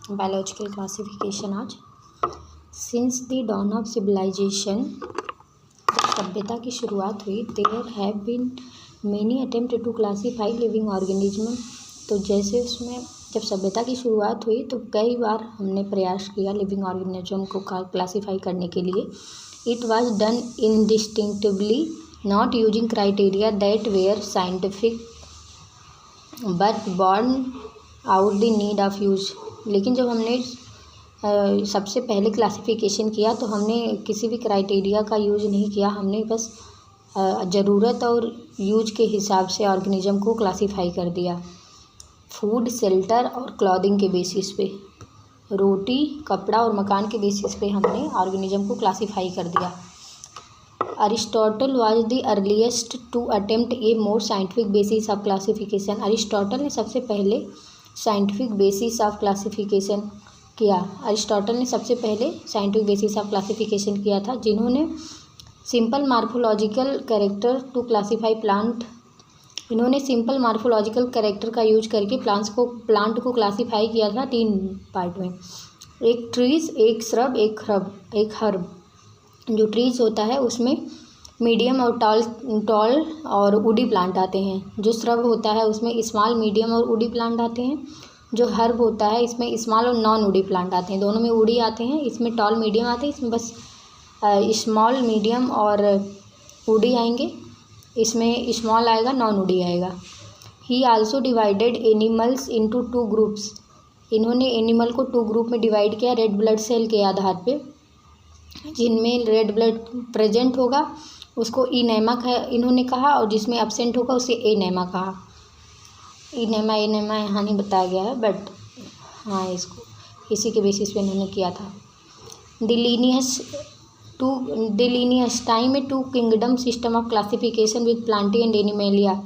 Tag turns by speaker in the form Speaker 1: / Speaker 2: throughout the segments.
Speaker 1: Biological classification आज। Since the dawn of civilisation, सभ्यता की शुरुआत हुई, there have been many attempt to classify living organism. तो जैसे उसमें जब सभ्यता की शुरुआत हुई तो कई बार हमने प्रयास किया लिविंग ऑर्गेनिज्म को क्लासीफाई करने के लिए। It was done indistinctively, not using criteria that were scientific but born out the need of use. लेकिन जब हमने सबसे पहले क्लासिफिकेशन किया तो हमने किसी भी क्राइटेरिया का यूज नहीं किया, हमने बस ज़रूरत और यूज के हिसाब से ऑर्गेनिज्म को क्लासीफाई कर दिया। फूड, शेल्टर और क्लॉथिंग के बेसिस पे, रोटी, कपड़ा और मकान के बेसिस पे हमने ऑर्गेनिज्म को क्लासीफाई कर दिया। Aristotle was the earliest to attempt a more scientific basis of classification. Aristotle ने सबसे पहले साइंटिफिक बेसिस ऑफ क्लासिफिकेशन किया। अरिस्टोटल ने सबसे पहले साइंटिफिक बेसिस ऑफ क्लासिफिकेशन किया था, जिन्होंने simple morphological character to classify plant. इन्होंने सिंपल मार्फोलॉजिकल कैरेक्टर का यूज करके प्लांट को क्लासीफाई किया था 3 पार्ट में, एक ट्रीज, एक श्रब, एक हर्ब। जो ट्रीज होता है उसमें मीडियम और टॉल और वुडी प्लांट आते हैं। जो श्रब होता है उसमें स्मॉल, मीडियम और वुडी प्लांट आते हैं। जो हर्ब होता है इसमें स्मॉल और नॉन वुडी प्लांट आते हैं, दोनों में वुडी आते हैं। इसमें टॉल, मीडियम आते हैं, इसमें बस स्मॉल, मीडियम और वुडी आएंगे। इसमें स्मॉल आएगा, नॉन वुडी आएगा। ही also divided animals into 2 groups. इन्होंने एनिमल को 2 ग्रुप में डिवाइड किया रेड ब्लड सेल के आधार पे। जिनमें रेड ब्लड प्रेजेंट होगा उसको इनेमा इन्होंने कहा, और जिसमें एब्सेंट होगा उसे एनेमा कहा। इनेमा यहाँ नहीं बताया गया है, बट हाँ इसको इसी के बेसिस पे इन्होंने किया था। लीनियस टाइम में 2 kingdom system of classification with Plantae and animalia.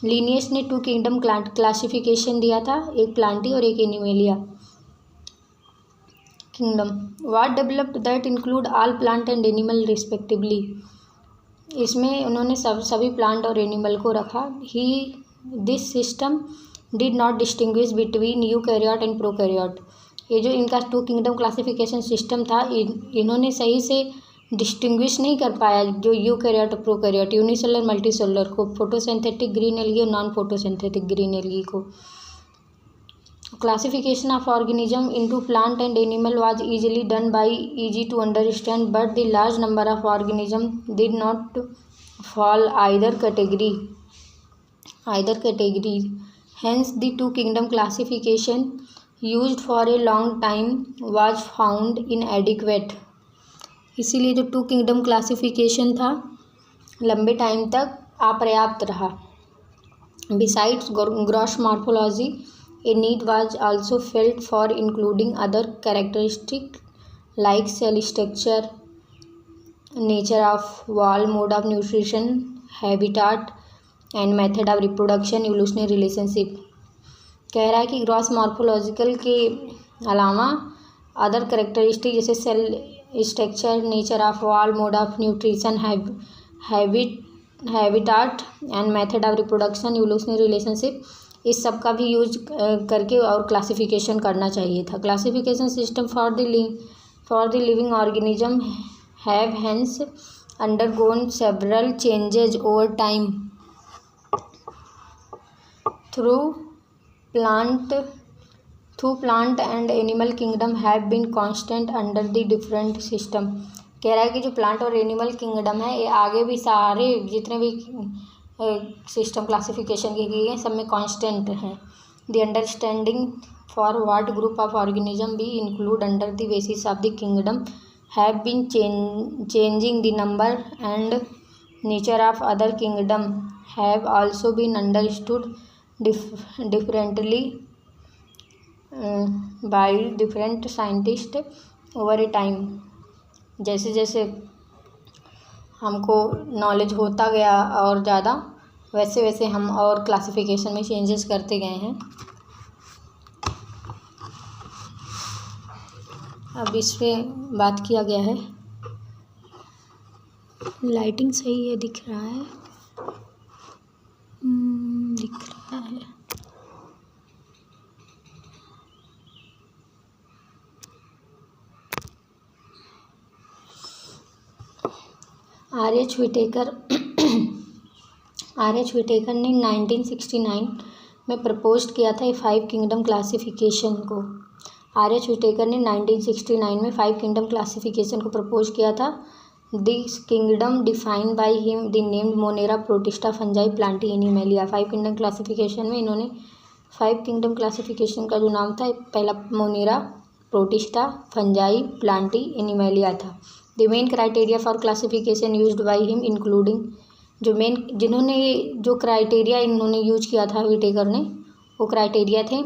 Speaker 1: Linnaeus ने 2 किंगडम क्लासिफिकेशन दिया था, एक प्लांटी और एक Animalia kingdom. What developed that include all plant and animal respectively. इसमें उन्होंने सभी प्लांट और एनिमल को रखा। This system did not distinguish between eukaryote and prokaryote. ये जो इनका 2 किंगडम क्लासिफिकेशन सिस्टम था, इन्होंने सही से डिस्टिंग्विश नहीं कर पाया जो यूकैरियोट और प्रोकैरियोट, यूनिसेलुलर मल्टीसेलुलर को, फोटोसिंथेटिक ग्रीन एल्गी और नॉन फोटोसिंथेटिक ग्रीन एल्गी को। Classification of organism into plant and animal was easy to understand, but the large number of organisms did not fall either category. Hence, the 2 kingdom classification used for a long time was found inadequate. इसीलिए जो 2 kingdom classification था लंबे time तक अपर्याप्त रहा। Besides gross morphology, a need was also felt for including other characteristics like cell structure, nature of wall, mode of nutrition, habitat and method of reproduction, evolutionary relationship। कह रहा है कि gross morphological के अलावा other characteristic जैसे cell structure, nature of wall, mode of nutrition, habitat and method of reproduction, evolutionary relationship, इस सब का भी यूज करके और क्लासिफिकेशन करना चाहिए था। Classification system for the living organism have hence undergone several changes over time through plant and animal kingdom have been constant under the different system. कह रहा है कि जो प्लांट और एनिमल किंगडम है ये आगे भी सारे जितने भी सिस्टम क्लासिफिकेशन के लिए सब में कांस्टेंट है। The understanding for what group of organism be include under the basis of the kingdom have been changing the number and nature of other kingdom have also been understood differently by different scientist over a time. जैसे जैसे हमको knowledge होता गया और ज़्यादा, वैसे वैसे हम और क्लासिफिकेशन में चेंजेस करते गए हैं। अब इस पे बात किया गया है। लाइटिंग सही है, दिख रहा है, दिख रहा है। आर.एच. व्हिटेकर ने 1969 में प्रपोज किया था 5 किंगडम क्लासिफिकेशन को। आर.एच. व्हिटेकर ने 1969 में 5 किंगडम क्लासिफिकेशन को प्रपोज किया था। This kingdom defined by him the named Monera, protista, fungi, Plantae, Animalia. 5 kingdom classification में इन्होंने 5 किंगडम क्लासिफिकेशन का जो नाम था, पहला मोनेरा, प्रोटिस्टा, फंजाई, प्लांटी, एनिमैलिया था। The main criteria for classification used by him including, जिन्होंने जो क्राइटेरिया इन्होंने यूज किया था व्हिटेकर ने, वो क्राइटेरिया थे,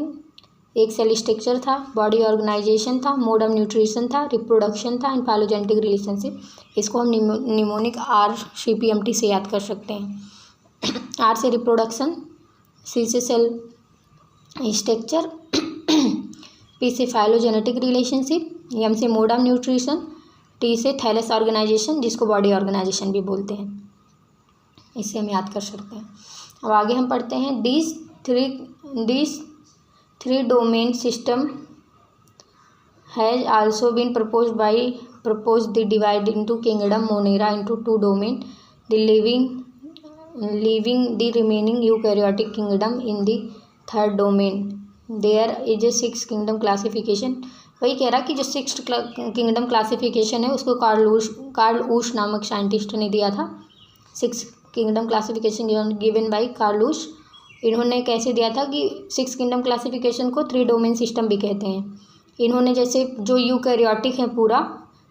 Speaker 1: एक सेल स्ट्रक्चर था, बॉडी ऑर्गेनाइजेशन था, मोड ऑफ न्यूट्रिशन था, रिप्रोडक्शन था एंड फाइलोजेनेटिक रिलेशनशिप। इसको हम निमोनिक RCPMT से याद कर सकते हैं। R से रिप्रोडक्शन, C से सेल स्ट्रक्चर, P से फाइलोजेनेटिक रिलेशनशिप, M से मोड ऑफ न्यूट्रिशन, T से थैलेस ऑर्गेनाइजेशन, जिसको बॉडी ऑर्गेनाइजेशन भी बोलते हैं। इसे हम याद कर सकते हैं। अब आगे हम पढ़ते हैं, this three domain system has also been proposed the divide into kingdom Monera into 2 domain, the leaving the remaining eukaryotic kingdom in the 3rd domain. There is a 6 kingdom classification. वही कह रहा कि जो 6th किंगडम क्लासिफिकेशन है उसको Karl ऊश नामक scientist ने दिया था। 6 kingdom classification given by Carl Woese. इन्होंने कैसे दिया था कि 6 किंगडम क्लासिफिकेशन को 3 डोमेन सिस्टम भी कहते हैं। इन्होंने जैसे जो यूकैरियोटिक है पूरा,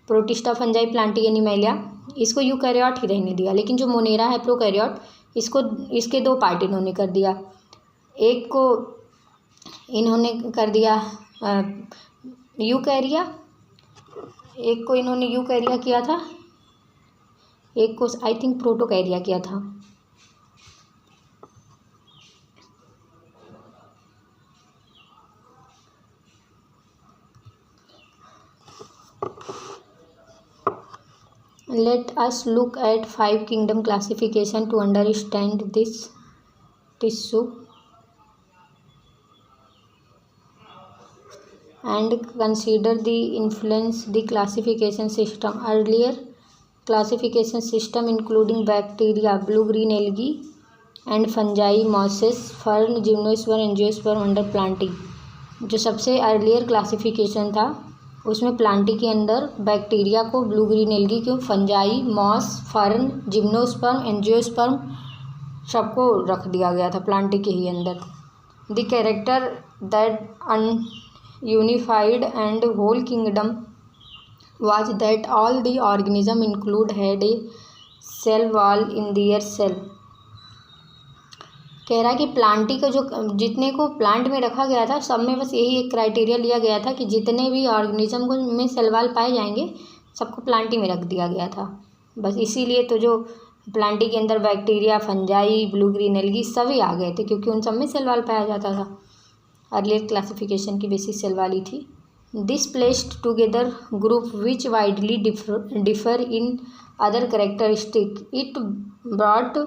Speaker 1: प्रोटिस्टा, फंजाई, प्लांटी, एनिमैलिया, इसको यूकैरियोट ही रहने दिया, लेकिन जो मोनेरा है प्रोकैरियोट, इसके 2 पार्ट इन्होंने कर दिया। एक को इन्होंने कर दिया यूकैरिया, एक को इन्होंने यूकैरिया किया था, एक को आई थिंक प्रोटोकैरिया किया था। Let us look at 5 kingdom classification to understand this tissue and consider the influence the classification system. Earlier classification system including bacteria, blue-green algae and fungi, mosses, fern, gymnosperm, angiosperm under planting. जो सबसे earlier classification था उसमें Plantae के अंदर bacteria को, blue green algae को, fungi, moss, fern, gymnosperm, angiosperm सबको रख दिया गया था प्लांटी के ही अंदर। The character that unified and whole kingdom was that all the organism include had a cell wall in their cell. कह रहा है कि प्लांटी का जो जितने को प्लांट में रखा गया था सब में बस यही एक क्राइटेरिया लिया गया था कि जितने भी ऑर्गेनिज्म को में सेल वॉल पाए जाएंगे सबको प्लांटी में रख दिया गया था। बस इसीलिए तो जो प्लांटी के अंदर bacteria, fungi, blue green algae सभी आ गए थे, क्योंकि उन सब में सेल वॉल पाया जाता था। अर्लियर क्लासिफिकेशन की बेसिस सेल वाली थी। This placed together group which widely differ in other characteristic. It brought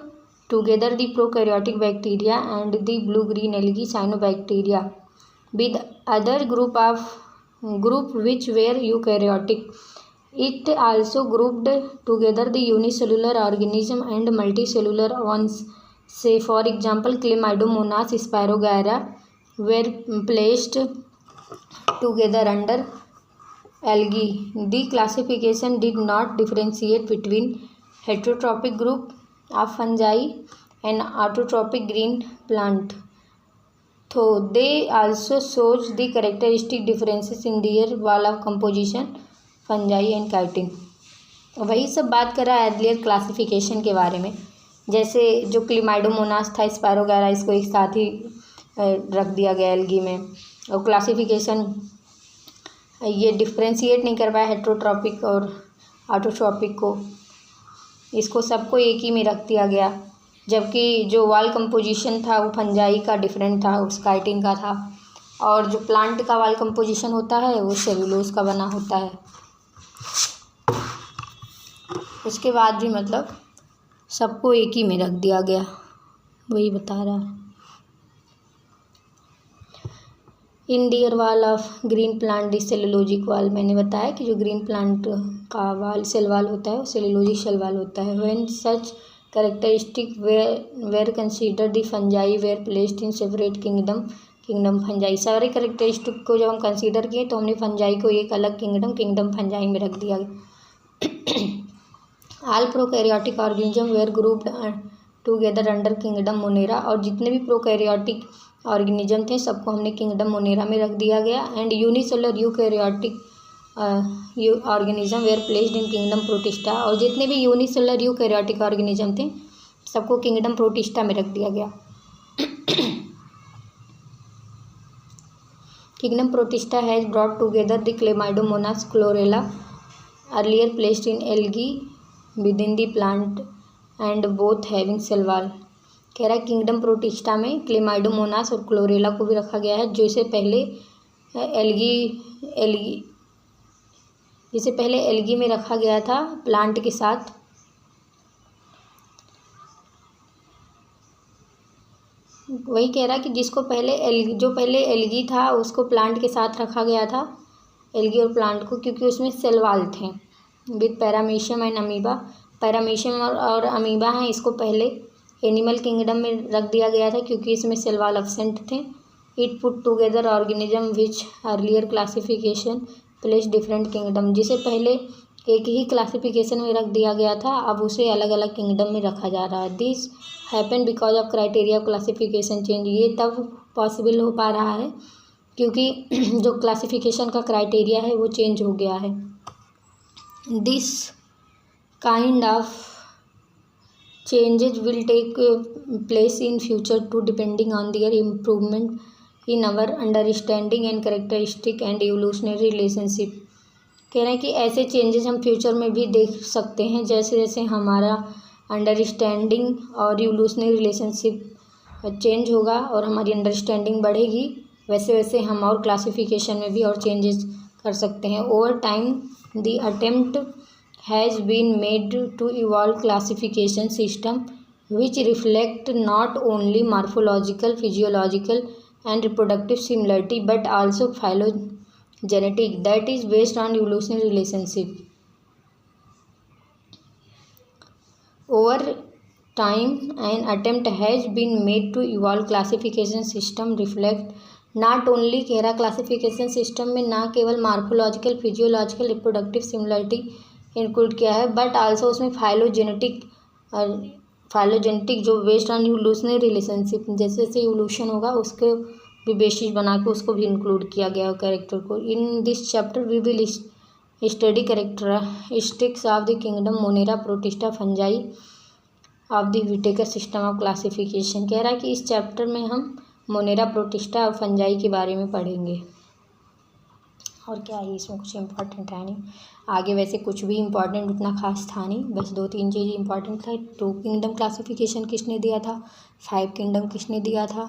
Speaker 1: together the prokaryotic bacteria and the blue-green algae cyanobacteria with other group which were eukaryotic. It also grouped together the unicellular organism and multicellular ones. Say for example, Chlamydomonas spirogyra were placed together under algae. The classification did not differentiate between heterotrophic group of fungi and autotrophic green plant, though they also shows the characteristic differences in their wall of composition, fungi and chitin. वही सब बात कर रहा है earlier classification के बारे में। जैसे जो क्लिमाइडोमोनास था, स्पायरोगायरा, इसको एक साथ ही रख दिया गया एल्गी में, और क्लासिफिकेशन ये डिफ्रेंशिएट नहीं कर पाया हेट्रोट्रॉपिक और ऑटोट्रॉपिक को, इसको सबको एक ही में रख दिया गया। जबकि जो वाल कंपोजिशन था वो फंजाई का डिफरेंट था, उस काइटिन का था, और जो प्लांट का वाल कंपोजिशन होता है वो सेलुलोज का बना होता है। उसके बाद भी मतलब सबको एक ही में रख दिया गया, वही बता रहा है। In their wall of green plant this cellulosic wall, मैंने बताया कि जो ग्रीन प्लांट का वाल सेल वाल होता है वो सेलुलोजिक सेल वाल होता है। When such characteristic were consider the fungi were placed in separate kingdom fungi. सारे कैरेक्टरिस्टिक को जब हम कंसीडर किए तो हमने फंजाई को एक अलग किंगडम फंजाई में रख दिया। All prokaryotic organism were grouped together under kingdom Monera, और जितने भी प्रोकैरियोटिक ऑर्गेनिज्म थे सबको हमने किंगडम मोनेरा में रख दिया गया। And unicellular eukaryotic organism were placed in kingdom Protista, और जितने भी यूनिसेलुलर यूकैरियोटिक ऑर्गेनिज्म थे सबको किंगडम प्रोटिस्टा में रख दिया गया। Kingdom protista has brought together the chlamydomonas chlorella earlier placed in algae within the plant and both having cell wall. कह रहा है किंगडम प्रोटिस्टा में क्लेमाइडोमोनास और क्लोरेला को भी रखा गया है, जिसे पहले एल्गी में रखा गया था प्लांट के साथ। वही कह रहा है कि जो पहले एल्गी था उसको प्लांट के साथ रखा गया था, एल्गी और प्लांट को, क्योंकि उसमें सेल वाल थे with paramecium and amoeba. Paramecium और अमीबा हैं, इसको पहले एनिमल किंगडम में रख दिया गया था क्योंकि इसमें सेल वाल एब्सेंट थे। It put together organism which earlier classification place different kingdom, जिसे पहले एक ही क्लासिफिकेशन में रख दिया गया था अब उसे अलग अलग किंगडम में रखा जा रहा है। This happen because of criteria classification change, ये तब पॉसिबल हो पा रहा है क्योंकि जो क्लासिफिकेशन का क्राइटेरिया है वो चेंज हो गया है। This kind of changes will take place in future too, depending on their improvement in our understanding and characteristic and evolutionary relationship। कह रहे हैं कि ऐसे चेंजेस हम फ्यूचर में भी देख सकते हैं जैसे जैसे हमारा अंडरस्टैंडिंग और इवोल्यूशनरी रिलेशनशिप चेंज होगा और हमारी अंडरस्टैंडिंग बढ़ेगी, वैसे वैसे हम और क्लासिफिकेशन में भी और चेंजेस कर सकते हैं। Over time the attempt has been made to evolve classification system which reflect not only morphological, physiological and reproductive similarity but also phylogenetic, that is based on evolutionary relationship. Over time an attempt has been made to evolve classification system reflect not only, कह रहा classification system में ना केवल morphological, physiological, reproductive similarity include किया है but also उसमें phylogenetic जो based on evolutionary relationship, जैसे जैसे इवोल्यूशन होगा उसके भी बेसिस बना के उसको भी इंक्लूड किया गया है कैरेक्टर को। In this chapter we will study characteristics of the kingdom monera protista fungi of the Whittaker system of classification. कह रहा है कि इस चैप्टर में हम मोनेरा प्रोटिस्टा और फंजाई के बारे में पढ़ेंगे। और क्या है, इसमें कुछ इम्पोर्टेंट है नहीं, आगे वैसे कुछ भी इम्पोर्टेंट उतना खास था नहीं, बस 2-3 चीज़ इम्पोर्टेंट था। 2 किंगडम क्लासिफिकेशन किसने दिया था, 5 किंगडम किसने दिया था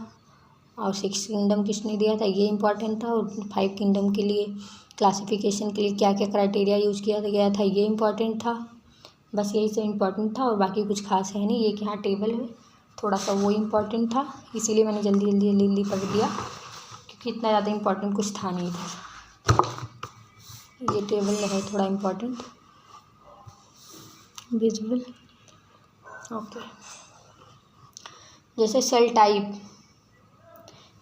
Speaker 1: और 6 किंगडम किसने दिया था, ये इम्पोर्टेंट था। और 5 किंगडम के लिए क्लासिफिकेशन के लिए क्या क्या क्राइटेरिया यूज किया गया था, ये इम्पोर्टेंट था। बस यही सब इम्पोर्टेंट था और बाकी कुछ खास है नहीं। ये कि यहाँ टेबल है, थोड़ा सा वो इम्पोर्टेंट था, इसीलिए मैंने जल्दी पढ़ दिया क्योंकि इतना ज़्यादा इम्पोर्टेंट कुछ था नहीं था। ये टेबल है थोड़ा इम्पोर्टेंट, विजुअल, ओके। जैसे सेल टाइप,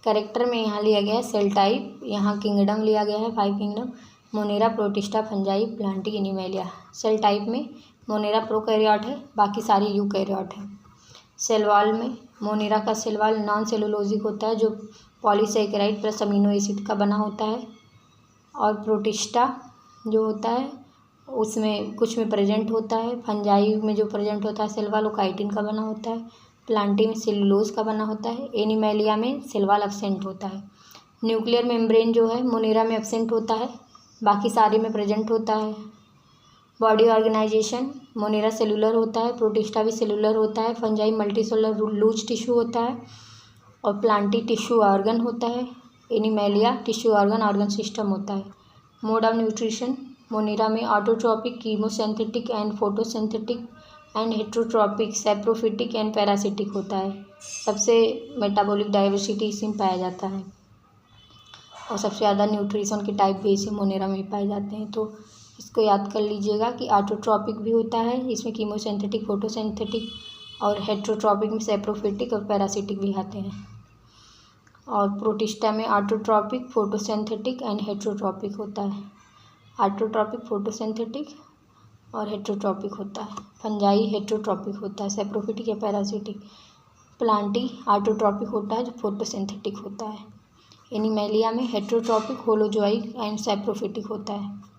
Speaker 1: कैरेक्टर में यहाँ लिया गया है सेल टाइप, यहाँ किंगडम लिया गया है 5 kingdom, monera protista fungi plantae animalia. Cell type में मोनेरा प्रोकैरियोट है, बाकी सारी यूकैरियोट है। सेल वाल में मोनेरा का सेल वाल नॉन सेलुलोजिक होता है जो पॉलीसेकेराइड प्लस अमीनो एसिड का बना होता है, और प्रोटिस्टा जो होता है उसमें कुछ में प्रेजेंट होता है। फंजाई में जो प्रेजेंट होता है सेल वाल वो काइटिन का बना होता है। प्लांटी में सेलुलोज का बना होता है। एनिमेलिया में सेल वाल एब्सेंट होता है। न्यूक्लियर मेम्ब्रेन जो है मोनेरा में एब्सेंट होता है, बाकी सारे में प्रेजेंट होता है। बॉडी ऑर्गेनाइजेशन मोनेरा सेलुलर होता है, प्रोटिस्टा भी सेलुलर होता है। फंजाई मल्टीसेलुलर लूज टिश्यू होता है और प्लांटी टिश्यू ऑर्गन होता है। एनिमेलिया टिश्यू ऑर्गन सिस्टम होता है। मोड ऑफ न्यूट्रिशन मोनेरा में autotrophic, chemosynthetic and photosynthetic and heterotrophic, saprophytic and parasitic होता है। सबसे मेटाबॉलिक डाइवर्सिटी इसी में पाया जाता है। और सबसे ज़्यादा न्यूट्रिशन के टाइप भी इसे मोनेरा में पाए जाते हैं। तो इसको याद कर लीजिएगा कि ऑटोट्रॉपिक भी होता है, इसमें कीमोसिंथेटिक, फोटोसिंथेटिक, और हेट्रोट्रॉपिक में सैप्रोफिटिक और पैरासिटिक भी आते हैं। और प्रोटिस्टा में ऑटोट्रॉपिक, फोटोसिंथेटिक एंड हेट्रोट्रॉपिक होता है। ऑटोट्रॉपिक, फोटोसिंथेटिक और हेट्रोट्रॉपिक होता है। फंजाई हेट्रोट्रॉपिक होता है, सैप्रोफिटिक या पैरासिटिक। प्लांटी ऑटोट्रॉपिक होता है जो फोटोसिंथेटिक होता है। एनिमेलिया में हेट्रोट्रॉपिक, होलोजोइक एंड सैप्रोफिटिक होता है।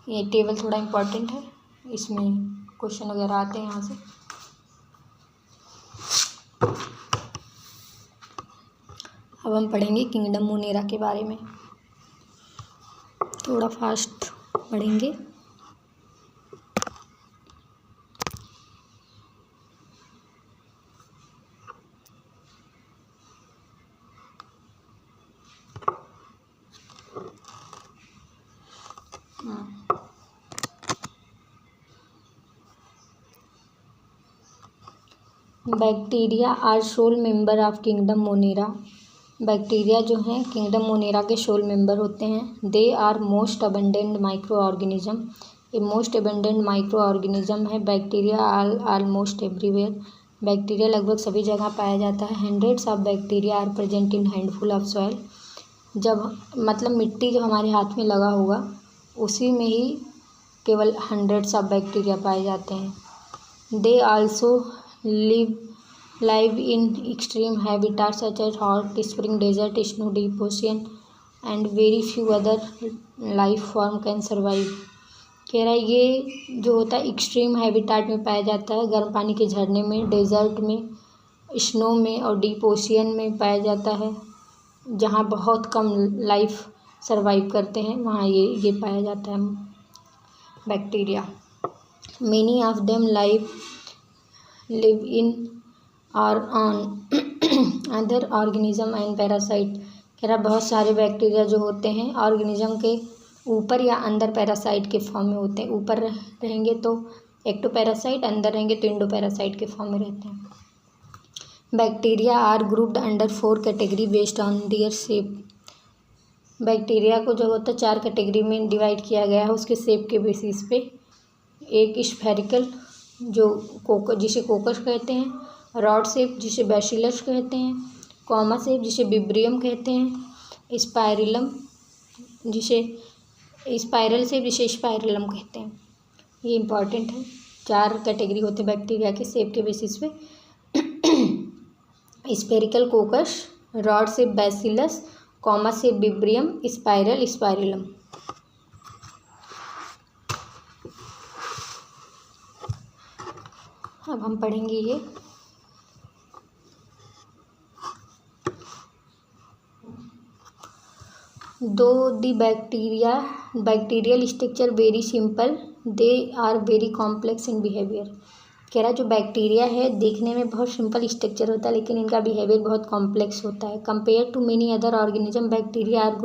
Speaker 1: ये टेबल थोड़ा इम्पॉर्टेंट है, इसमें क्वेश्चन वगैरह आते हैं यहाँ से। अब हम पढ़ेंगे किंगडम मोनेरा के बारे में, थोड़ा फास्ट पढ़ेंगे। Bacteria are sole member of kingdom monera. Bacteria जो हैं किंगडम मोनेरा के सोल मेंबर होते हैं। They are most abundant micro organism. ये मोस्ट अबंडेंट माइक्रो ऑर्गेनिज्म है। Bacteria almost everywhere. बैक्टीरिया लगभग सभी जगह पाया जाता है। Hundreds of bacteria are present in handful of soil. जब मतलब मिट्टी जो हमारे हाथ में लगा होगा उसी में ही केवल हंड्रेड्स ऑफ बैक्टीरिया पाए जाते हैं। They also live in extreme habitats such as hot spring, desert, snow, deep ocean and very few other life form can survive। कह रहा है ये जो होता है एक्सट्रीम हैबिटाट में पाया जाता है, गर्म पानी के झरने में, डेजर्ट में, स्नो में और डीप ओशियन में पाया जाता है। जहाँ बहुत कम लाइफ सर्वाइव करते हैं वहाँ ये पाया जाता है bacteria. Many of them live in और on other organism and parasite. कह रहा बहुत सारे बैक्टीरिया जो होते हैं ऑर्गेनिज्म के ऊपर या अंदर पैरासाइट के फॉर्म में होते हैं। ऊपर रहेंगे तो एक्टोपैरासाइट, अंदर रहेंगे तो इंडोपैरासाइट के फॉर्म में रहते हैं। Bacteria are grouped under 4 category based on their shape. Bacteria को जो होता है 4 कैटेगरी में डिवाइड किया गया है उसके शेप के बेसिस पे। एक स्फेरिकल जो जिसे कोकस कहते हैं, रॉड शेप जिसे बैसिलस कहते हैं, कॉमा शेप जिसे विब्रियम कहते हैं, स्पाइरलम जिसे स्पाइरल शेप जिसे स्पाइरलम कहते हैं। ये इम्पॉर्टेंट है। 4 कैटेगरी होते हैं बैक्टीरिया के शेप के बेसिस पे। Spherical coccus, rod shape bacillus, comma shape vibrio, spiral spirillum. अब हम पढ़ेंगे ये दो the bacterial structure very simple, they are very complex in behaviour. कह रहा जो बैक्टीरिया है देखने में बहुत सिंपल स्ट्रक्चर होता है लेकिन इनका बिहेवियर बहुत कॉम्प्लेक्स होता है। Compare to many other organism bacteria are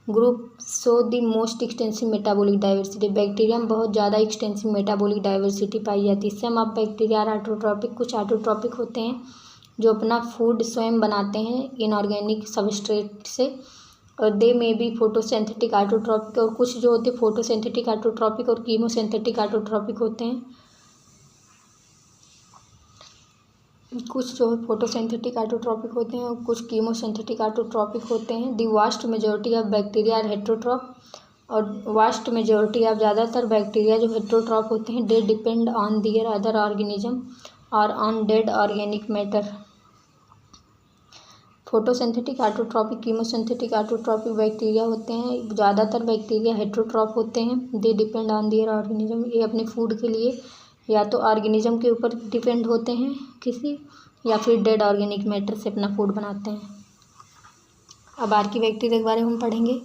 Speaker 1: group so the most extensive metabolic diversity. Bacteria में बहुत ज़्यादा एक्सटेंसिव मेटाबॉलिक डाइवर्सिटी पाई जाती है। Some of bacteria are autotrophic. कुछ ऑटोट्रॉपिक होते हैं जो अपना फूड स्वयं बनाते हैं इनऑर्गेनिक सबस्ट्रेट से, और दे में भी फोटोसिंथेटिक ऑटोट्रॉपिक। और कुछ जो होते हैं फोटोसिंथेटिक ऑटोट्रॉपिक और कीमोसिंथेटिक ऑटोट्रॉपिक होते हैं। कुछ जो फोटोसिंथेटिक ऑटोट्रॉपिक होते हैं और कुछ कीमोसिंथेटिक ऑटोट्रॉपिक होते हैं। The vast majority of bacteria are heterotroph. और वास्ट मेजॉरिटी ऑफ ज़्यादातर बैक्टीरिया जो हेट्रोट्रॉप होते हैं they depend on their other organism और on dead organic matter. Photosynthetic autotrophic, chemosynthetic autotrophic bacteria होते हैं। ज़्यादातर बैक्टीरिया हेट्रोट्रॉप होते हैं। They depend on their organism. ये अपने फूड के लिए या तो ऑर्गेनिज्म के ऊपर डिपेंड होते हैं किसी, या फिर डेड ऑर्गेनिक मैटर से अपना फूड बनाते हैं। अब आर्की बैक्टीरिया के बारे में हम पढ़ेंगे।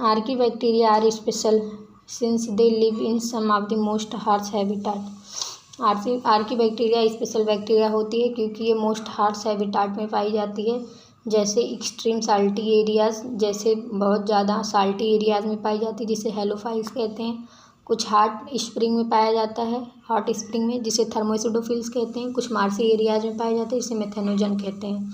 Speaker 1: Archaebacteria are special since they live in some of the most harsh habitat. Archaebacteria special bacteria होती है क्योंकि ये मोस्ट हार्श हैबिटाट में पाई जाती है, जैसे एक्सट्रीम साल्टी एरियाज, जैसे बहुत ज़्यादा साल्टी एरियाज में पाई जाती है जिसे हेलोफाइल्स कहते हैं, कुछ हॉट स्प्रिंग में पाया जाता है, हॉट स्प्रिंग में, जिसे थर्मोएसिडोफिल्स कहते हैं। कुछ मार्सी एरियाज में पाए जाते हैं, इसे मेथेनोजन कहते हैं।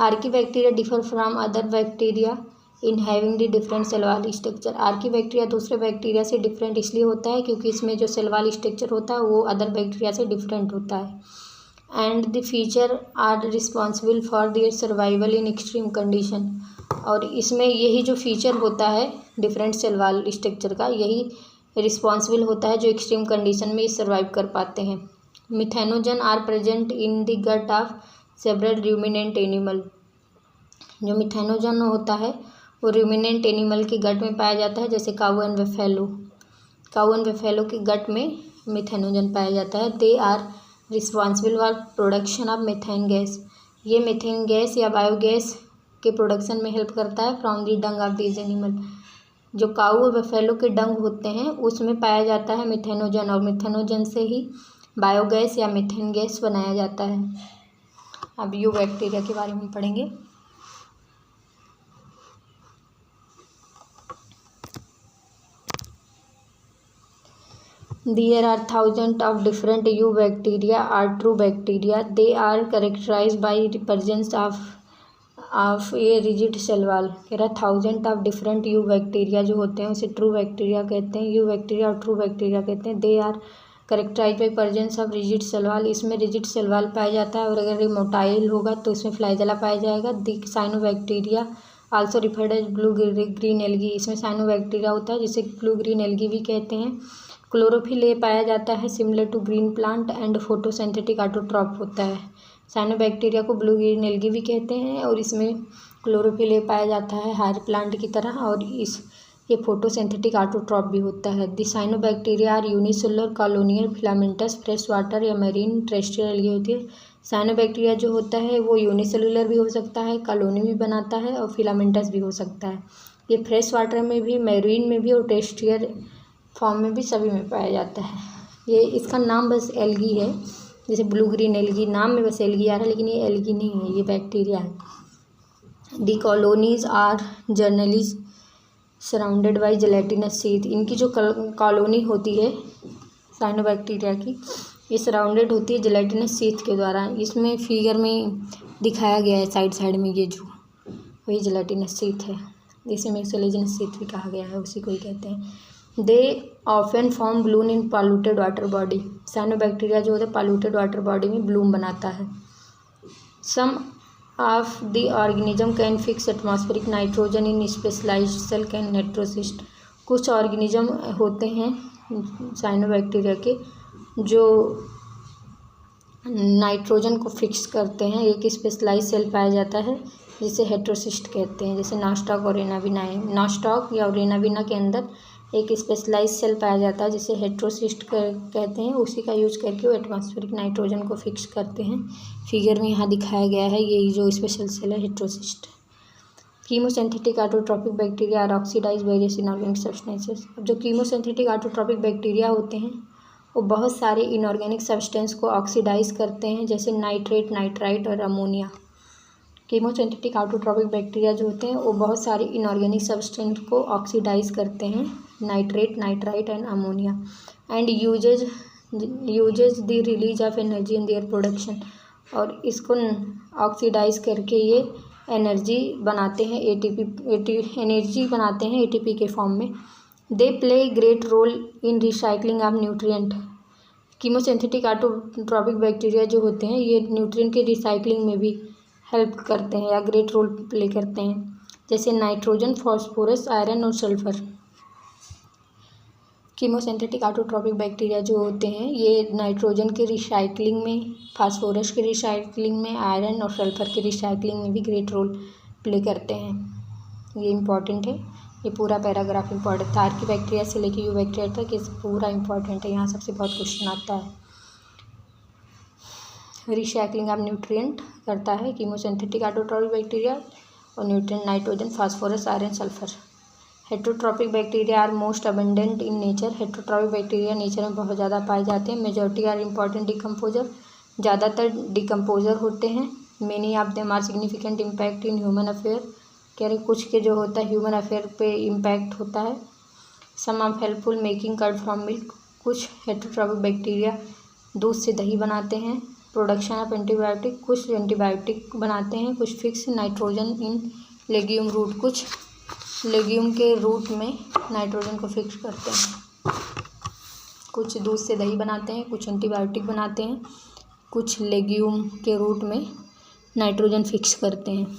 Speaker 1: Archaebacteria differ from other bacteria in having the different cell wall structure. Archaebacteria दूसरे बैक्टीरिया से डिफरेंट इसलिए होता है क्योंकि इसमें जो सेल वॉल स्ट्रक्चर होता है वो अदर बैक्टीरिया से डिफरेंट होता है। And the feature are responsible for their survival in extreme condition. और इसमें यही जो फीचर होता है डिफरेंट सेल वॉल स्ट्रक्चर का, यही रिस्पॉन्सिबल होता है जो एक्सट्रीम कंडीशन में सर्वाइव कर पाते हैं। Methanogen are present in the gut of several ruminant animal. जो मिथेनोजन होता है वो रूमिनेंट एनिमल के गट में पाया जाता है, जैसे cow and buffalo. Cow and buffalo के गट में मिथेनोजन पाया जाता है। They are responsible for production of methane gas. ये मीथेन गैस या बायोगैस के प्रोडक्शन में हेल्प करता है from the dung of these animal. जो काऊ और बफेलो के डंग होते हैं उसमें पाया जाता है मिथेनोजन, और मिथेनोजन से ही बायोगैस या मीथेन गैस बनाया जाता है। अब यू बैक्टीरिया के बारे में पढ़ेंगे। There are thousands of different eubacteria are true bacteria. They are characterized by the presence of a rigid cell wall. कह रहा थाउजेंड ऑफ डिफरेंट eubacteria जो होते हैं उसे ट्रू बैक्टीरिया कहते हैं। eubacteria और ट्रू बैक्टीरिया कहते हैं। They are characterize by presence of rigid cell wall. इसमें रिजिड सेल वॉल पाया जाता है, और अगर ये मोटाइल होगा तो इसमें फ्लैजेला पाया जाएगा। The cyanobacteria also referred as blue green algae. इसमें साइनोबैक्टीरिया होता है जिसे ब्लू ग्रीन एल्गी भी कहते हैं। क्लोरोफिल ए पाया जाता है similar to green plant and photosynthetic autotroph होता है। साइनोबैक्टीरिया को ब्लू ग्रीन एल्गी भी कहते हैं, और इसमें क्लोरोफिल ए पाया जाता है हायर प्लांट की तरह, और ये फोटोसिंथेटिक ऑटोट्रॉप भी होता है। The cyanobacteria are unicellular colonial filamentous fresh water या मैरीन टेरेस्ट्रियल एल्गी होती है। साइनोबैक्टीरिया जो होता है वो यूनिसेलुलर भी हो सकता है, कॉलोनी भी बनाता है, और फिलामेंटस भी हो सकता है। ये फ्रेश वाटर में भी, मैरीन में भी, और टेरेस्ट्रियल फॉर्म में भी, सभी में पाया जाता है। ये इसका नाम बस एल्गी है, जैसे ब्लू ग्रीन एल्गी, नाम में बस एल्गी आ रहा है, लेकिन ये एल्गी नहीं है, ये बैक्टीरिया है। The colonies are generally surrounded by gelatinous sheath. इनकी जो कॉलोनी होती है साइनोबैक्टीरिया की, ये सराउंडेड होती है जेलेटिनस शीथ के द्वारा। इसमें फिगर में दिखाया गया है साइड साइड में, ये जो वही जेलेटिनस शीथ है, इसे म्यूसिलेजिनस शीथ भी कहा गया है, उसी को ही कहते हैं। They often form bloom in polluted water body. Cyanobacteria जो होता है पॉल्यूटेड वाटर बॉडी में ब्लूम बनाता है। Some of the organism can fix atmospheric nitrogen in specialised cell can heterocyst. कुछ ऑर्गेनिज्म होते हैं साइनोबैक्टीरिया के जो नाइट्रोजन को फिक्स करते हैं। एक स्पेशलाइज सेल पाया जाता है जिसे हेट्रोसिस्ट कहते हैं, जैसे नास्टॉक और रेनाविना है। नास्टॉक या रेनाविना के अंदर एक स्पेशलाइज सेल पाया जाता है जिसे हेट्रोसिस्ट कहते हैं। उसी का यूज करके वो एटमॉस्फेरिक नाइट्रोजन को फिक्स करते हैं। फिगर में यहाँ दिखाया गया है, ये जो स्पेशल सेल है heterocyst. Chemosynthetic autotrophic bacteria are oxidise various inorganic substances. अब जो कीमोसिंथेटिक ऑटोट्रॉपिक बैक्टीरिया होते हैं वो बहुत सारे इनऑर्गेनिक सब्सटेंस को ऑक्सीडाइज करते हैं, जैसे नाइट्रेट, नाइट्राइट और अमोनिया। कीमोसिंथेटिक ऑटोट्रॉपिक बैक्टीरिया जो होते हैं वो बहुत सारे इनऑर्गेनिक सब्सटेंस को ऑक्सीडाइज करते हैं, nitrate, nitrite and ammonia, and uses the release of energy in their production. और इसको ऑक्सीडाइज करके ये एनर्जी बनाते हैं, एनर्जी बनाते हैं एटीपी के फॉर्म में। They play great role in recycling of nutrient. Chemosynthetic autotrophic bacteria जो होते हैं ये न्यूट्रिएंट के रिसाइकलिंग में भी हेल्प करते हैं या ग्रेट रोल प्ले करते हैं, जैसे नाइट्रोजन, फॉस्फोरस, आयरन और सल्फर। कीमोसिंथेटिक ऑटोट्रॉपिक बैक्टीरिया जो होते हैं ये नाइट्रोजन के रिसाइकलिंग में, फास्फोरस के रिसाइकलिंग में, आयरन और सल्फर के रिसाइकलिंग में भी ग्रेट रोल प्ले करते हैं। ये इम्पॉर्टेंट है, ये पूरा पैराग्राफ इम्पॉर्टेंट था। आर्की बैक्टीरिया से लेकर यू बैक्टीरिया तक ये पूरा इम्पॉर्टेंट है, यहाँ सबसे बहुत क्वेश्चन आता है। रिसाइकलिंग ऑफ न्यूट्रिएंट करता है कीमोसिंथेटिक ऑटोट्रॉपिक बैक्टीरिया, और nutrient nitrogen, phosphorus, iron, sulphur. Heterotrophic bacteria are most abundant in nature. Heterotrophic bacteria nature में बहुत ज़्यादा पाए जाते हैं। मेजॉरिटी आर इम्पॉर्टेंट डिकम्पोजर, ज़्यादातर डिकम्पोजर होते हैं। Many of them are significant impact in human affair. कह रहे कुछ के जो होता है ह्यूमन अफेयर पे इम्पैक्ट होता है। Some are helpful making curd from milk. कुछ हेटरोट्रॉफिक बैक्टीरिया दूध से दही बनाते हैं। प्रोडक्शन ऑफ एंटीबायोटिक, कुछ एंटीबायोटिक बनाते हैं। कुछ fix nitrogen in legume root, कुछ लेग्यूम के रूट में नाइट्रोजन को फिक्स करते हैं। कुछ दूध से दही बनाते हैं, कुछ एंटीबायोटिक बनाते हैं, कुछ लेग्यूम के रूट में नाइट्रोजन फिक्स करते हैं।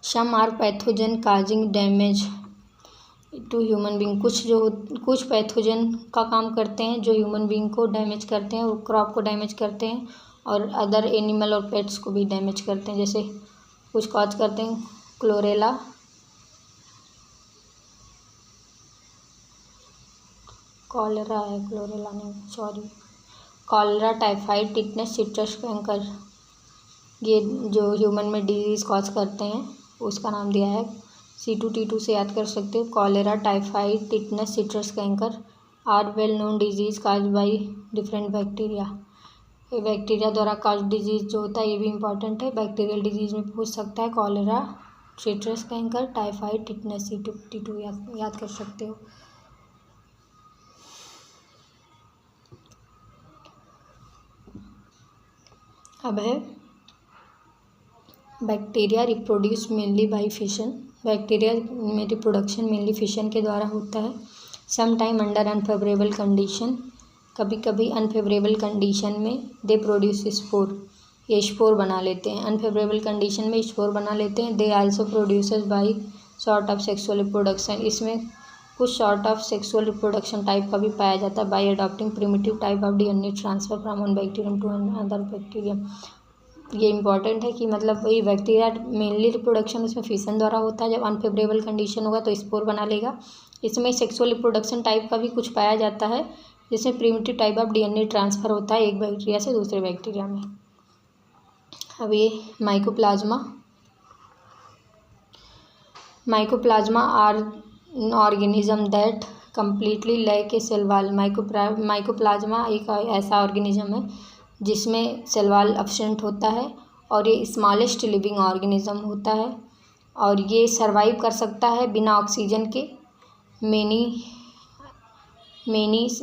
Speaker 1: Some are pathogen causing damage to human being. कुछ पैथोजन का काम करते हैं जो ह्यूमन बींग को डैमेज करते हैं और क्रॉप को डैमेज करते हैं, और अदर एनिमल और पेट्स को भी डैमेज करते हैं। जैसे कुछ कॉज करते हैं क्लोरेला, कॉलरा है, क्लोरेला नहीं, sorry, cholera, typhoid, tetanus, citrus canker. ये जो ह्यूमन में डिजीज़ कॉज करते हैं उसका नाम दिया है। C2T2 से याद कर सकते हो। Cholera, typhoid, tetanus, citrus canker are well known disease cause by different bacteria. ये बैक्टीरिया द्वारा काज डिजीज जो होता है ये भी इंपॉर्टेंट है, बैक्टीरियल डिजीज में पूछ सकता है। Cholera, citrus canker, typhoid, tetanus, C2T2 याद कर सकते हो। अब है bacteria reproduce mainly by fission. Bacteria में रिप्रोडक्शन मेनली फिशन के द्वारा होता है। Some time under unfavourable condition, कभी कभी अनफेवरेबल कंडीशन में दे प्रोड्यूस स्पोर, ये स्पोर बना लेते हैं। अनफेवरेबल कंडीशन में स्पोर बना लेते हैं। They also produces by sort of sexual reproduction, इसमें कुछ sort of sexual reproduction type का भी पाया जाता है। By adopting primitive type of DNA transfer from one bacterium to other bacterium. ये इंपॉर्टेंट है कि मतलब वही बैक्टीरिया मेनली रिप्रोडक्शन उसमें फिशन द्वारा होता है। जब अनफेवरेबल कंडीशन होगा तो स्पोर बना लेगा। इसमें सेक्सुअल रिप्रोडक्शन टाइप का भी कुछ पाया जाता है, जिसमें primitive type of DNA transfer होता है एक बैक्टीरिया से दूसरे बैक्टीरिया में। अब ये mycoplasma are organism that completely lack a cell wall. Mycoplasma एक ऐसा ऑर्गेनिज्म है जिसमें सेल वॉल एब्सेंट होता है, और ये स्मॉलेस्ट लिविंग ऑर्गेनिज्म होता है, और ये सर्वाइव कर सकता है बिना ऑक्सीजन के। Many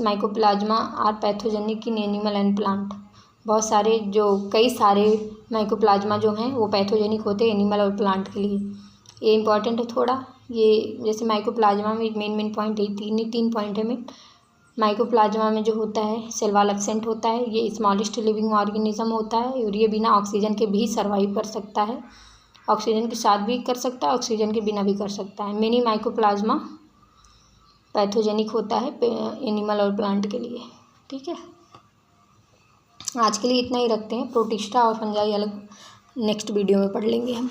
Speaker 1: mycoplasma are pathogenic in animal and plant. कई सारे माइकोप्लाज्मा जो हैं वो पैथोजेनिक होते हैं एनिमल और प्लांट के लिए। ये इंपॉर्टेंट है थोड़ा। ये जैसे माइकोप्लाज्मा में मेन पॉइंट ये तीन पॉइंट है में। माइकोप्लाज्मा में जो होता है सेल वॉल एब्सेंट होता है, ये स्मॉलेस्ट लिविंग ऑर्गेनिज्म होता है, और ये बिना ऑक्सीजन के भी सर्वाइव कर सकता है। ऑक्सीजन के साथ भी कर सकता है, ऑक्सीजन के बिना भी कर सकता है। मिनी माइकोप्लाज्मा पैथोजेनिक होता है एनिमल और प्लांट के लिए। ठीक है, आज के लिए इतना ही रखते हैं। प्रोटिस्टा और फंजाई अलग नेक्स्ट वीडियो में पढ़ लेंगे हम।